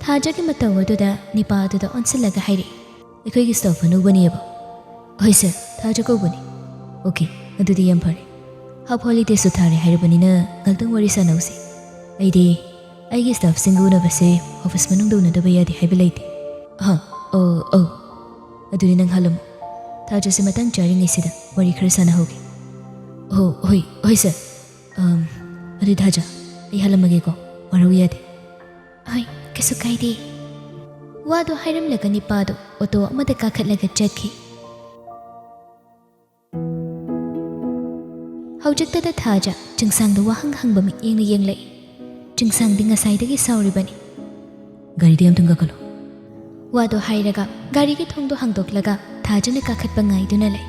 ꯊꯥꯖꯒꯤ ꯃꯇꯧ ꯑꯗꯨꯗ ꯅꯤꯄꯥ ꯑꯗꯨꯗ ꯑꯣꯟꯁꯤꯜꯂꯒ ꯍꯥꯏꯔꯛꯏ, "ꯑꯩꯈꯣꯏꯒꯤ ꯁ꯭ꯇꯥꯐ ꯑꯅꯧꯕꯅꯦꯕ." "ꯍꯣꯏ ꯁꯔ, ꯊꯥꯖ ꯀꯧꯕꯅꯤ." "ꯑꯣꯀꯦ, ꯑꯗꯨꯗꯤ ꯌꯥꯝ ꯐꯔꯦ. ꯍꯥꯞ ꯍꯣꯂꯤꯗꯦꯁꯨ ꯊꯥꯔꯦ ꯍꯥꯏꯔꯕꯅꯤꯅ ꯉꯥꯛꯇꯪ ꯋꯥꯔꯤ ꯁꯥꯟꯅꯧꯁꯤ. ꯑꯩꯗꯤ ꯑꯩꯒꯤ ꯁ꯭ꯇꯥꯐꯁꯤꯡꯒ ꯎꯅꯕꯁꯦ ꯑꯣꯐꯤꯁ ꯃꯅꯨꯡꯗ ꯎꯅꯗꯕ ꯌꯥꯗꯦ ꯍꯥꯏꯕ ꯂꯩꯇꯦ." "ꯑꯧ, ꯑꯗꯨꯗꯤ ꯅꯪ ꯍꯜꯂꯝꯃꯣ. ꯊꯥꯖꯁꯦ ꯃꯇꯥꯡ ꯆꯥꯔꯤꯉꯩꯁꯤꯗ ꯋꯥꯔꯤ ꯈꯔ ꯁꯥꯟꯅꯍꯧꯒꯦ." ꯍꯣꯏ ꯁꯔ. ꯑꯗꯨꯗꯤ ꯊꯥꯖ, ꯑꯩ ꯍꯜꯂꯝꯃꯒꯦꯀꯣ, ꯋꯥꯔꯧ ꯌꯥꯗꯦ." "ꯍꯣꯏ, ꯀꯩꯁꯨ ꯀꯥꯏꯗꯦ." ꯋꯥꯗꯨ ꯍꯥꯏꯔꯝꯂꯒ ꯅꯤꯄꯥꯗꯨ ꯑꯣꯇꯣ ꯑꯃꯗ ꯀꯥꯈꯠꯂꯒ ꯆꯠꯈꯤ꯫ ꯍꯧꯖꯤꯛꯇꯗ ꯊꯥꯖ ꯆꯤꯡꯁꯥꯡꯗ ꯋꯥꯍꯪ ꯍꯪꯕ ꯃꯤꯠꯌꯦꯡꯅ ꯌꯦꯡꯂꯛꯏ꯫ ꯆꯤꯡꯁꯥꯡꯗꯤ ꯉꯁꯥꯏꯗꯒꯤ ꯁꯥꯎꯔꯤꯕꯅꯤ꯫ "ꯒꯥꯔꯤꯗ ꯑꯝꯇꯪ ꯀꯥꯈꯠꯂꯣ." ꯋꯥꯗꯨ ꯍꯥꯏꯔꯒ ꯒꯥꯔꯤꯒꯤ ꯊꯣꯡꯗꯣ ꯍꯥꯡꯗꯣꯛꯂꯒ ꯊꯥꯖꯅ ꯀꯥꯈꯠꯄ ꯉꯥꯏꯗꯨꯅ ꯂꯩ꯫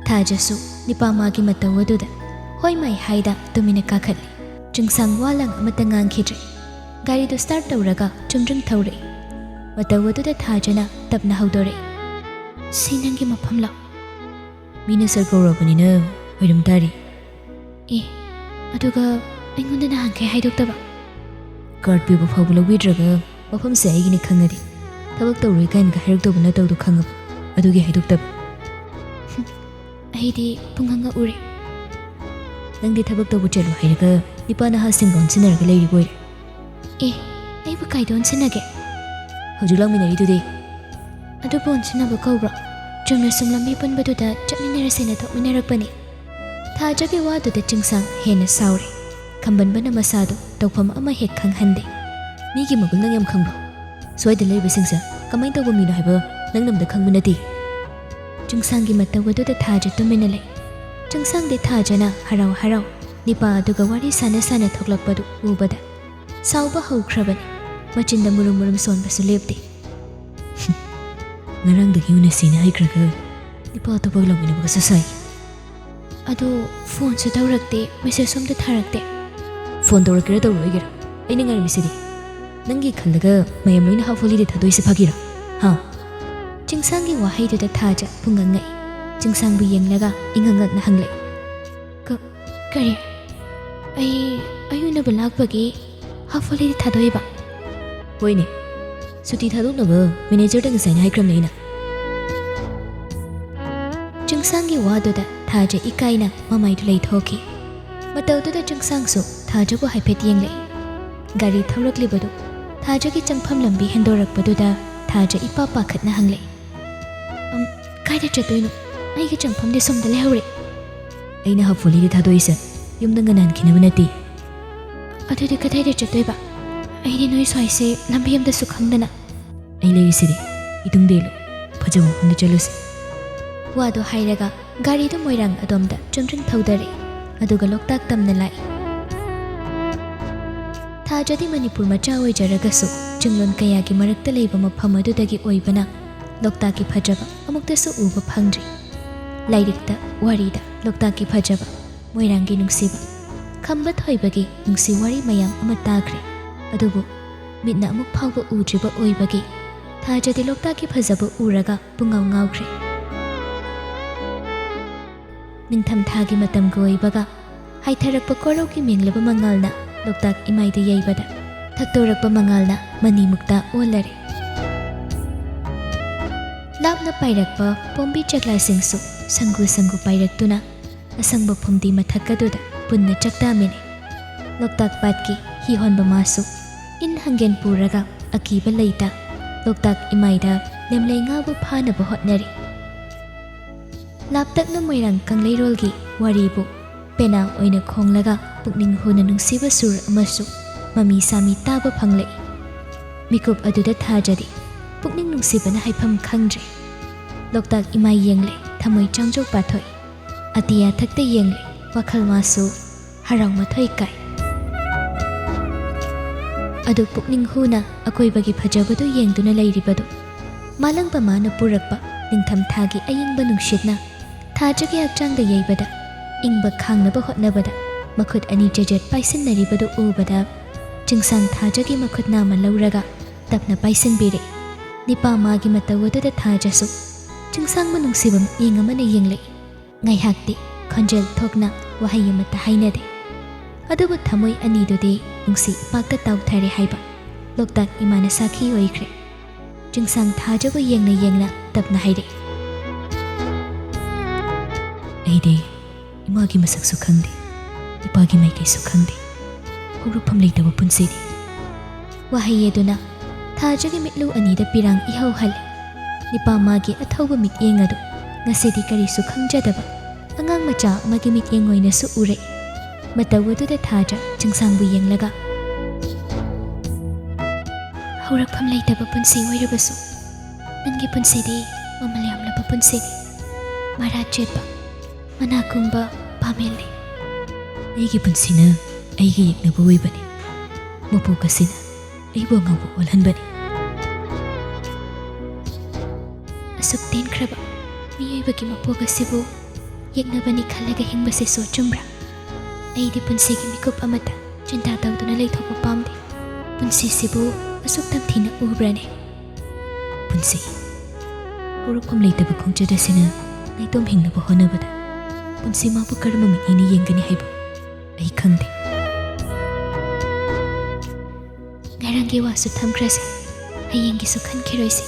ꯊꯥꯖꯁꯨ ꯅꯤꯄꯥ ꯃꯥꯒꯤ ꯃꯇꯧ ꯑꯗꯨꯗ ꯍꯣꯏ ꯃꯥꯏ ꯍꯥꯏꯗ ꯇꯨꯃꯤꯟꯅ ꯀꯥꯈꯠꯂꯤ꯫ ꯆꯤꯡꯁꯥꯡ ꯋꯥꯂꯥꯡ ꯑꯃꯠꯇ ꯉꯥꯡꯈꯤꯗ꯭ꯔꯦ꯫ ꯒꯥꯔꯤꯗꯨ ꯁ꯭ꯇꯥꯔꯠ ꯇꯧꯔꯒ ꯆꯨꯝꯗ꯭ꯔꯤꯡ ꯊꯧꯔꯛꯏ꯫ ꯃꯇꯧ ꯑꯗꯨꯗ ꯊꯥꯖꯅ ꯇꯞꯅ ꯍꯧꯗꯣꯔꯛꯏ, "ꯁꯤ ꯅꯪꯒꯤ ꯃꯐꯝꯂꯣ?" "ꯃꯤꯅ ꯁꯔ ꯀꯧꯔꯕꯅꯤꯅ ꯑꯣꯏꯔꯝ ꯇꯥꯔꯤ." "ꯑꯦ, ꯑꯗꯨꯒ ꯑꯩꯉꯣꯟꯗ ꯅꯍꯥꯟꯈꯩ ꯍꯥꯏꯗꯣꯛꯇꯕ?" "ꯀꯥꯔꯠ ꯄꯤꯕ ꯐꯥꯎꯕ ꯂꯧꯕꯤꯗ꯭ꯔꯒ ꯃꯐꯝꯁꯦ ꯑꯩꯒꯤꯅꯤ ꯈꯪꯉꯗꯤ ꯊꯕꯛ ꯇꯧꯔꯣꯏ ꯀꯥꯏꯅꯒ ꯍꯥꯏꯔꯛꯇꯧꯕ ꯅꯠꯇꯧꯗꯣ ꯈꯪꯉꯕ, ꯑꯗꯨꯒꯤ ꯍꯥꯏꯗꯣꯛꯇꯕ." "ꯑꯩꯗꯤ ꯄꯨꯡꯉꯛ ꯎꯔꯦ." "ꯅꯪꯗꯤ ꯊꯕꯛ ꯇꯧꯕ ꯆꯠꯂꯨ ꯍꯥꯏꯔꯒ ꯅꯤꯄꯥ ꯅꯍꯥꯁꯤꯡꯒ ꯑꯣꯟꯁꯤꯟꯅꯔꯒ ꯂꯩꯔꯤꯕ ꯑꯣꯏꯔꯦ." "ꯑꯦ, ꯑꯩꯕꯨ ꯀꯥꯏꯗ ꯑꯣꯟꯁꯤꯟꯅꯒꯦ?" "ꯍꯧꯖꯤꯛ ꯂꯥꯛꯃꯤꯟꯅꯔꯤꯗꯨꯗꯤ." "ꯑꯗꯨꯕꯨ ꯑꯣꯟꯁꯤꯟꯅꯕ ꯀꯧꯕ꯭ꯔꯣ?" ꯆꯨꯝꯅ ꯁꯨꯝ ꯂꯝꯕꯤ ꯄꯨꯟꯕꯗꯨꯗ ꯆꯠꯃꯤꯟꯅꯔꯁꯦꯅ ꯊꯣꯛꯃꯤꯟꯅꯔꯛꯄꯅꯤ꯫ ꯊꯥꯖꯒꯤ ꯋꯥꯗꯨꯗ ꯆꯤꯡꯁꯥꯡ ꯍꯦꯟꯅ ꯁꯥꯎꯔꯦ꯫ ꯈꯝꯕꯟꯕꯅ ꯃꯁꯥꯗꯨ ꯇꯧꯐꯝ ꯑꯃ ꯍꯦꯛ ꯈꯪꯍꯟꯗꯦ꯫ ꯃꯤꯒꯤ ꯃꯒꯨꯟ ꯅꯪ ꯌꯥꯝ ꯈꯪꯕ꯭ꯔꯣ? ꯁ꯭ꯋꯥꯏꯗ ꯂꯩꯔꯤꯕꯁꯤꯡꯁꯦ ꯀꯃꯥꯏꯅ ꯇꯧꯕ ꯃꯤꯅꯣ ꯍꯥꯏꯕ ꯅꯪ ꯅꯝꯗ ꯈꯪꯕ ꯅꯠꯇꯦ꯫ ꯆꯤꯡꯁꯥꯡꯒꯤ ꯃꯇꯧ ꯑꯗꯨꯗ ꯊꯥꯖ ꯇꯨꯃꯤꯟꯅ ꯂꯩ꯫ ꯆꯤꯡꯁꯥꯡꯗꯤ ꯊꯥꯖꯅ ꯍꯔꯥꯎ ꯍꯔꯥꯎ ꯅꯤꯄꯥ ꯑꯗꯨꯒ ꯋꯥꯔꯤ ꯁꯥꯟꯅ ꯁꯥꯟꯅ ꯊꯣꯛꯂꯛꯄꯗꯨ ꯎꯕꯗ ꯁꯥꯎꯕ ꯍꯧꯈ꯭ꯔꯕꯅꯤ꯫ ꯃꯆꯤꯟꯗ มุꯔꯨꯝ มุꯔꯨꯝ ꯁꯣꯟꯕꯁꯨ ꯂꯦꯞꯇꯦ꯫ ꯉꯔꯥꯡꯗꯒꯤ ꯎꯅꯁꯦꯅ ꯍꯥꯏꯈ꯭ꯔꯒ ꯅꯤꯄꯥ ꯑꯇꯣꯞꯄꯒ ꯂꯧꯃꯤꯟꯅꯕꯒꯁꯨ ꯁꯥꯏ꯫ ꯑꯗꯣ ꯐꯣꯟꯁꯨ ꯇꯧꯔꯛꯇꯦ, ꯃꯦꯁꯦꯖ ꯑꯝꯇ ꯊꯥꯔꯛꯇꯦ꯫ ꯐꯣꯟ ꯇꯧꯔꯛꯀꯦꯔꯥ ꯇꯧꯔꯛꯑꯣꯏꯒꯦꯔꯥ ꯑꯩꯅ ꯉꯥꯏꯔꯝꯃꯤꯁꯤꯗꯤ꯫ ꯅꯪꯒꯤ ꯈꯜꯂꯒ ꯃꯌꯥꯝ ꯂꯣꯏꯅ ꯍꯥꯐ ꯍꯣꯂꯤꯗꯦ ꯊꯥꯗꯣꯛꯏꯁꯦ ꯐꯥꯒꯤꯔꯥ? ꯍꯥ? ꯆꯤꯡꯁꯥꯡꯒꯤ ꯋꯥꯍꯩꯗꯨꯗ ꯊꯥꯖ ꯄꯨꯡꯉꯛ ꯉꯛꯏ꯫ ꯆꯤꯡꯁꯥꯡꯕꯨ ꯌꯦꯡꯂꯒ ꯏꯉꯛ ꯉꯛꯅ ꯍꯪꯂꯛꯏ꯫ ꯀꯔꯤ? ꯑꯩ ꯎꯅꯕ ꯂꯥꯛꯄꯒꯤ ꯍꯥꯐ ꯍꯣꯂꯤꯗꯦ ꯊꯥꯗꯣꯛꯏꯕ? ꯍꯣꯏꯅꯦ, ꯁꯨꯇꯤ ꯊꯥꯗꯣꯛꯅꯕ ꯃꯦꯅꯦꯖꯔꯗ ꯉꯁꯥꯏꯅ ꯍꯥꯏꯈ꯭ꯔꯕꯅꯦ ꯑꯩꯅ꯫ ꯆꯤꯡꯁꯥꯡꯒꯤ ꯋꯥꯗꯨꯗ ꯊꯥꯖ ꯏꯀꯥꯏꯅ ꯃꯃꯥꯏꯗꯨ ꯂꯩꯊꯣꯛꯈꯤ꯫ ꯃꯇꯧꯗꯨꯗ ꯆꯤꯡꯁꯥꯡꯁꯨ ꯊꯥꯖꯕꯨ ꯍꯥꯏꯐꯦꯠ ꯌꯦꯡꯂꯛꯏ꯫ ꯒꯥꯔꯤ ꯊꯧꯔꯛꯂꯤꯕꯗꯨ ꯊꯥꯖꯒꯤ ꯆꯪꯐꯝ ꯂꯝꯕꯤ ꯍꯦꯟꯗꯣꯔꯛꯄꯗꯨꯗ ꯊꯥꯖ ꯏꯄꯥ ꯄꯥꯈꯠꯅ ꯍꯪꯂꯛꯏ꯫ ꯀꯥꯏꯗ ꯆꯠꯇꯣꯏꯅꯣ? ꯑꯩꯒꯤ ꯆꯪꯐꯝꯗꯤ ꯁꯣꯝꯗ ꯂꯩꯍꯧꯔꯦ꯫ ꯑꯩꯅ ꯍꯥꯐ ꯍꯣꯂꯤꯗꯦ ꯊꯥꯗꯣꯛꯏꯁꯦ ꯌꯨꯝꯗ ꯉꯟꯅꯍꯟꯈꯤꯅꯕ ꯅꯠꯇꯦ꯫ ꯑꯗꯨꯗꯤ ꯀꯗꯥꯏꯗ ꯆꯠꯇꯣꯏꯕ? ꯑꯩꯗꯤ ꯅꯣꯏ ꯁ꯭ꯋꯥꯏꯁꯦ ꯂꯝꯕꯤ ꯑꯝꯇꯁꯨ ꯈꯪꯗꯅ꯫ ꯑꯩ ꯂꯩꯔꯤꯁꯤꯗꯤ, ꯏꯇꯨꯡꯗꯦꯜꯂꯨ, ꯐꯖꯕ ꯃꯐꯝꯗ ꯆꯠꯂꯨꯁꯤ꯫ ꯋꯥꯗꯣ ꯍꯥꯏꯔꯒ ꯒꯥꯔꯤꯗꯨ ꯃꯣꯏꯔꯥꯡ ꯑꯗꯣꯝꯗ ꯆꯨꯝꯗ꯭ꯔꯤꯡ ꯊꯧꯗꯔꯛꯏ꯫ ꯑꯗꯨꯒ ꯂꯣꯛꯇꯥꯛ ꯇꯝꯅ ꯂꯥꯛꯏ꯫ ꯊꯥꯖꯗꯤ ꯃꯅꯤꯄꯨꯔ ꯃꯆꯥ ꯑꯣꯏꯖꯔꯒꯁꯨ ꯆꯤꯡꯂꯣꯟ ꯀꯌꯥꯒꯤ ꯃꯔꯛꯇ ꯂꯩꯕ ꯃꯐꯝ ꯑꯗꯨꯗꯒꯤ ꯑꯣꯏꯕꯅ ꯂꯣꯛꯇꯥꯛꯀꯤ ꯐꯖꯕ ꯑꯃꯨꯛꯇꯁꯨ ꯎꯕ ꯐꯪꯗ꯭ꯔꯤ꯫ ꯂꯥꯏꯔꯤꯛꯇ, ꯋꯥꯔꯤꯗ ꯂꯣꯛꯇꯥꯛꯀꯤ ꯐꯖꯕ, ꯃꯣꯏꯔꯥꯡꯒꯤ ꯅꯨꯡꯁꯤꯕ, ꯈꯝꯕ ꯊꯣꯏꯕꯒꯤ ꯅꯨꯡꯁꯤ ꯋꯥꯔꯤ ꯃꯌꯥꯝ ꯑꯃ ꯇꯥꯈ꯭ꯔꯦ꯫ ꯑꯗꯨꯕꯨ ꯃꯤꯠꯅ ꯑꯃꯨꯛ ꯐꯥꯎꯕ ꯎꯗ꯭ꯔꯤꯕ ꯑꯣꯏꯕꯒꯤ ꯊꯥꯖꯗꯤ ꯂꯣꯛꯇꯥꯛꯀꯤ ꯐꯖꯕ ꯎꯔꯒ ꯄꯨꯡꯉꯥꯎ ꯉꯥꯎꯈ꯭ꯔꯦ꯫ ꯅꯤꯡꯊꯝꯊꯥꯒꯤ ꯃꯇꯝꯒ ꯑꯣꯏꯕꯒ ꯍꯥꯏꯊꯔꯛꯄ ꯀꯣꯔꯧꯒꯤ ꯃꯦꯡꯂꯕ ꯃꯉꯥꯜꯅ ꯂꯣꯛꯇꯥꯛ ꯏꯃꯥꯏꯗ ꯌꯩꯕꯗ ꯊꯛꯇꯣꯔꯛꯄ ꯃꯉꯥꯜꯅ ꯃꯅꯤꯃꯨꯛꯇ ꯑꯣꯜꯂꯔꯦ꯫ ꯂꯥꯞꯅ ꯄꯥꯏꯔꯛꯄ ꯄꯣꯝꯕꯤ ꯆꯦꯛꯂꯥꯁꯤꯡꯁꯨ ꯁꯪꯒꯨ ꯁꯪꯒꯨ ꯄꯥꯏꯔꯛꯇꯨꯅ ꯑꯁꯪꯕ ꯐꯨꯝꯗꯤ ꯃꯊꯛ ꯑꯗꯨꯗ ꯄꯨꯟꯅ ꯆꯥꯛꯇꯥꯃꯤꯟꯅꯩ꯫ ꯂꯣꯛꯇꯥꯛ ꯄꯥꯠꯀꯤ ꯍꯤ ꯍꯣꯟꯕ ꯃꯥꯁꯨ ꯏꯟ ꯍꯪꯒꯦꯟ ꯄꯨꯔꯒ ꯑꯀꯤꯕ ꯂꯩꯇ ꯂꯣꯛꯇꯥꯛ ꯏꯃꯥꯏꯗ ꯂꯦꯝꯂꯩ ꯉꯥꯕꯨ ꯐꯥꯅꯕ ꯍꯣꯠꯅꯔꯤ꯫ ꯂꯥꯞꯇꯛꯅ ꯃꯣꯏꯔꯥꯡ ꯀꯪꯂꯩꯔꯣꯜꯒꯤ ꯋꯥꯔꯤꯕꯨ ꯄꯦꯅꯥ ꯑꯣꯏꯅ ꯈꯣꯡꯂꯒ ꯄꯨꯛꯅꯤꯡ ꯍꯨꯅ ꯅꯨꯡꯁꯤꯕ ꯁꯨꯔ ꯑꯃꯁꯨ ꯃꯃꯤ ꯁꯥꯃꯤ ꯇꯥꯕ ꯐꯪꯂꯛꯏ꯫ ꯃꯤꯀꯨꯞ ꯑꯗꯨꯗ ꯊꯥꯖꯗꯤ ꯄꯨꯛꯅꯤꯡ ꯅꯨꯡꯁꯤꯕꯅ ꯍꯥꯏꯐꯝ ꯈꯪꯗ꯭ꯔꯦ꯫ ꯂꯣꯛꯇꯥꯛ ꯏꯃꯥꯏ ꯌꯦꯡꯂꯦ, ꯊꯃꯣꯏ ꯆꯥꯡꯖꯧ ꯄꯥꯊꯣꯛꯏ꯫ ꯑꯇꯤꯌꯥ ꯊꯛꯇ ꯌꯦꯡꯂꯦ, ꯋꯥꯈꯜ ꯃꯥꯁꯨ ꯍꯔꯥꯎ ꯃꯊꯣꯏ ꯀꯥꯏ꯫ ꯑꯗꯨ ꯄꯨꯛꯅꯤꯡ ꯍꯨꯅ ꯑꯀꯣꯏꯕꯒꯤ ꯐꯖꯕꯗꯨ ꯌꯦꯡꯗꯨꯅ ꯂꯩꯔꯤꯕꯗꯨ ꯃꯥꯂꯪꯕ ꯃꯥꯅ ꯄꯨꯔꯛꯄ ꯅꯤꯡꯊꯝꯊꯥꯒꯤ ꯑꯏꯪꯕ ꯅꯨꯡꯁꯤꯠꯅ ꯊꯥꯖꯒꯤ ꯍꯛꯆꯥꯡꯗ ꯌꯩꯕꯗ ꯏꯪꯕ ꯈꯥꯡꯅꯕ ꯍꯣꯠꯅꯕꯗ ꯃꯈꯨꯠ ꯑꯅꯤ ꯖꯦꯖꯦꯠ ꯄꯥꯏꯁꯤꯟꯅꯔꯤꯕꯗꯨ ꯎꯕꯗ ꯆꯤꯡꯁꯥꯡ ꯊꯥꯖꯒꯤ ꯃꯈꯨꯠ ꯅꯥꯝꯃ ꯂꯧꯔꯒ ꯇꯞꯅ ꯄꯥꯏꯁꯤꯟꯕꯤꯔꯛꯏ꯫ ꯅꯤꯄꯥ ꯃꯥꯒꯤ ꯃꯇꯧ ꯑꯗꯨꯗ ꯊꯥꯖꯁꯨ ꯆꯤꯡꯁꯥꯡꯕꯨ ꯅꯨꯡꯁꯤꯕ ꯃꯤꯠꯌꯦꯡ ꯑꯃꯅ ꯌꯦꯡꯂꯛꯏ꯫ ꯉꯥꯏꯍꯥꯛꯇꯤ ꯈꯣꯟꯖꯦꯜ ꯊꯣꯛꯅ ꯋꯥꯍꯩ ꯑꯃꯠꯇ ꯍꯥꯏꯅꯗꯦ꯫ ꯑꯗꯨꯕꯨ ꯊꯃꯣꯏ ꯑꯅꯤꯗꯨꯗꯤ ꯅꯨꯡꯁꯤ ꯏꯄꯥꯛꯇ ꯇꯥꯎꯊꯔꯦ ꯍꯥꯏꯕ ꯂꯣꯛꯇꯥꯛ ꯏꯃꯥꯅ ꯁꯥꯈꯤ ꯑꯣꯏꯈ꯭ꯔꯦ꯫ ꯆꯤꯡꯁꯥꯡ ꯊꯥꯖꯕꯨ ꯌꯦꯡꯅ ꯌꯦꯡꯅ ꯇꯞꯅ ꯍꯥꯏꯔꯛꯏ꯫ ꯑꯩꯗꯤ ꯏꯃꯥꯒꯤ ꯃꯁꯛꯁꯨ ꯈꯪꯗꯦ, ꯏꯄꯥꯒꯤ ꯃꯥꯏꯀꯩꯁꯨ ꯈꯪꯗꯦ, ꯍꯧꯔꯛꯐꯝ ꯂꯩꯇꯕ ꯄꯨꯟꯁꯤꯗꯤ꯫ ꯋꯥꯍꯩ ꯑꯗꯨꯅ ꯊꯥꯖꯒꯤ ꯃꯤꯠꯂꯨ ꯑꯅꯤꯗ ꯄꯤꯔꯥꯡ ꯏꯍꯧꯍꯜꯂꯦ꯫ ꯅꯤꯄꯥ ꯃꯥꯒꯤ ꯑꯊꯧꯕ ꯃꯤꯠꯌꯦꯡ ꯑꯗꯨ ꯉꯁꯤꯗꯤ ꯀꯔꯤꯁꯨ ꯈꯪꯖꯗꯕ ꯑꯉꯥꯡ ꯃꯆꯥ ꯑꯃꯒꯤ ꯃꯤꯠꯌꯦꯡ ꯑꯣꯏꯅꯁꯨ ꯎꯔꯛꯏ꯫ ꯃꯇꯧ ꯑꯗꯨꯗ ꯊꯥꯖ ꯆꯤꯡꯁꯥꯡꯕꯨ ꯌꯦꯡꯂꯒ ꯍꯧꯔꯛꯐꯝ ꯂꯩꯇꯕ ꯄꯨꯟꯁꯤ ꯑꯣꯏꯔꯕꯁꯨ ꯅꯪꯒꯤ ꯄꯨꯟꯁꯤꯗꯤ ꯃꯃꯜ ꯌꯥꯝꯂꯕ ꯄꯨꯟꯁꯤꯅꯤ꯫ ꯃꯔꯥ ꯆꯦꯠꯄ, ꯃꯅꯥ ꯀꯨꯡꯕ ꯄꯥꯃꯦꯜꯅꯤ꯫ ꯑꯩꯒꯤ ꯄꯨꯟꯁꯤꯅ ꯑꯩꯒ ꯌꯦꯛꯅꯕ ꯑꯣꯏꯕꯅꯤ꯫ ꯃꯄꯣꯛ ꯑꯁꯤꯅ ꯑꯩꯕꯨ ꯑꯉꯥꯎꯕ ꯑꯣꯜꯍꯟꯕꯅꯤ꯫ ꯑꯁꯨꯛ ꯇꯦꯟꯈ꯭ꯔꯕ ꯃꯤꯑꯣꯏꯕꯒꯤ ꯃꯄꯣꯛ ꯑꯁꯤꯕꯨ ꯌꯦꯛꯅꯕꯅꯤ ꯈꯜꯂꯒ ꯍꯤꯡꯕꯁꯤꯁꯨ ꯑꯆꯨꯝꯕ꯭ꯔꯥ? ꯑꯩꯗꯤ ꯄꯨꯟꯁꯤꯒꯤ ꯃꯤꯀꯨꯞ ꯑꯃꯠꯇ ꯆꯤꯟꯇꯥ ꯇꯧꯗꯨꯅ ꯂꯩꯊꯣꯛꯄ ꯄꯥꯝꯗꯦ꯫ ꯄꯨꯟꯁꯤꯁꯤꯕꯨ ꯑꯁꯨꯛ ꯇꯝꯊꯤꯅ ꯎꯕ꯭ꯔꯅꯦ? ꯄꯨꯟꯁꯤ ꯍꯧꯔꯛꯐꯝ ꯂꯩꯇꯕ ꯈꯣꯡꯆꯠ ꯑꯁꯤꯅ ꯅꯥꯏꯇꯣꯝ ꯍꯤꯡꯅꯕ ꯍꯣꯠꯅꯕꯗ ꯄꯨꯟꯁꯤ ꯃꯥꯕꯨ ꯀꯔꯝꯕ ꯃꯤꯠꯌꯦꯡꯅ ꯌꯦꯡꯒꯅꯤ ꯍꯥꯏꯕ ꯑꯩ ꯈꯪꯗꯦ꯫ ꯉꯔꯥꯡꯒꯤ ꯋꯥꯁꯨ ꯊꯝꯈ꯭ꯔꯁꯤ, ꯍꯌꯦꯡꯒꯤꯁꯨ ꯈꯟꯈꯤꯔꯣꯏꯁꯤ꯫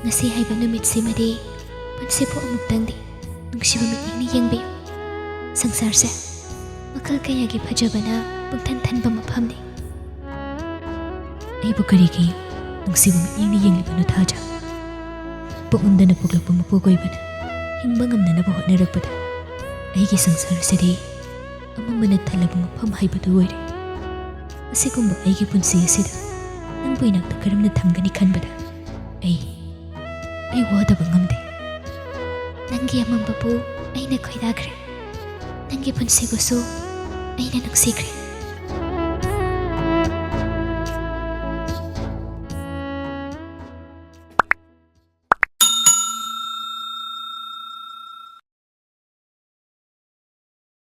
ꯉꯁꯤ ꯍꯥꯏꯕ ꯅꯨꯃꯤꯠꯁꯤꯃꯗꯤ ꯄꯨꯟꯁꯤꯕꯨ ꯑꯃꯨꯛꯇꯪꯗꯤ ꯅꯨꯡꯁꯤꯕ ꯃꯤꯠꯌꯦꯡꯅ ꯌꯦꯡꯕꯤꯌꯨ꯫ ꯁꯪꯁꯥꯔꯁꯦ ꯃꯈꯜ ꯀꯌꯥꯒꯤ ꯐꯖꯕꯅ ꯄꯨꯡꯊꯟ ꯊꯟꯕ ꯃꯐꯝꯅꯤ꯫ ꯑꯩꯕꯨ ꯀꯔꯤꯒꯤ ꯅꯨꯡꯁꯤꯕ ꯃꯤꯠꯌꯦꯡꯅ ꯌꯦꯡꯂꯤꯕꯅꯣ ꯊꯥꯖ? ꯄꯣꯛꯅꯝꯗꯅ ꯄꯣꯛꯂꯛꯄ ꯃꯄꯣꯛꯑꯣꯏꯕꯅ ꯍꯤꯡꯕ ꯉꯝꯅꯅꯕ ꯍꯣꯠꯅꯔꯛꯄꯗ ꯑꯩꯒꯤ ꯁꯪꯁꯥꯔ ꯑꯁꯤꯗꯤ ꯑꯃꯝꯕꯅ ꯊꯜꯂꯕ ꯃꯐꯝ ꯍꯥꯏꯕꯗꯨ ꯑꯣꯏꯔꯦ꯫ ꯑꯁꯤꯒꯨꯝꯕ ꯑꯩꯒꯤ ꯄꯨꯟꯁꯤ ꯑꯁꯤꯗ ꯅꯪꯕꯨ ꯏꯅꯥꯛꯇ ꯀꯔꯝꯅ ꯊꯝꯒꯅꯤ ꯈꯟꯕꯗ ꯑꯩ ꯋꯥꯗꯕ ꯉꯝꯗꯦ꯫ ꯅꯪꯒꯤ ꯑꯃꯝꯕꯕꯨ ꯑꯩꯅ ꯈꯣꯏꯗꯥꯈ꯭ꯔꯦ, ꯅꯪꯒꯤ ꯄꯨꯟꯁꯤꯕꯨꯁꯨ ꯑꯩꯅ ꯅꯨꯡꯁꯤꯈ꯭ꯔꯦ꯫